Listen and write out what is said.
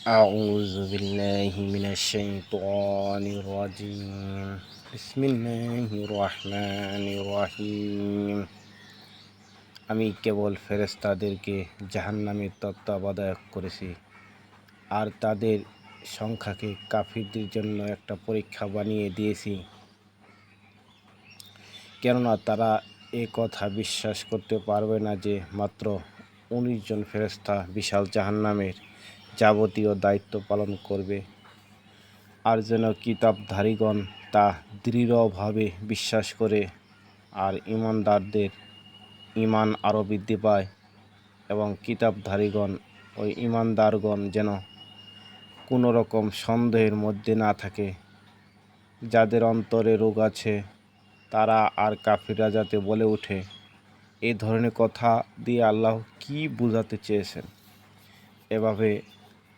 أعوذ بالله من الشيطان الرجيم بسم الله الرحمن الرحيم আমি কেবল ফেরেশতাদেরকে জাহান্নামের তত্ত্বাবধায়ক করেছি আর তাদের সংখ্যাকে কাফিরদের জন্য একটা পরীক্ষা বানিয়ে দিয়েছি, কেননা তারা এ কথা বিশ্বাস করতে পারবে না যে মাত্র 19 জন ফেরেশতা বিশাল জাহান্নামের যাবতীয় দায়িত্ব পালন করবে। আর যেন কিতাবধারীগণ তা দৃঢ়ভাবে বিশ্বাস করে আর ঈমানদারদের ঈমান আরও বৃদ্ধি পায়, এবং কিতাবধারীগণ ওই ঈমানদারগণ যেন কোনো রকম সন্দেহের মধ্যে না থাকে। যাদের অন্তরে রোগ আছে তারা আর কাফিররা যাতে বলে ওঠে, এই ধরনের কথা দিয়ে আল্লাহ কি বোঝাতে চেয়েছেন। এভাবে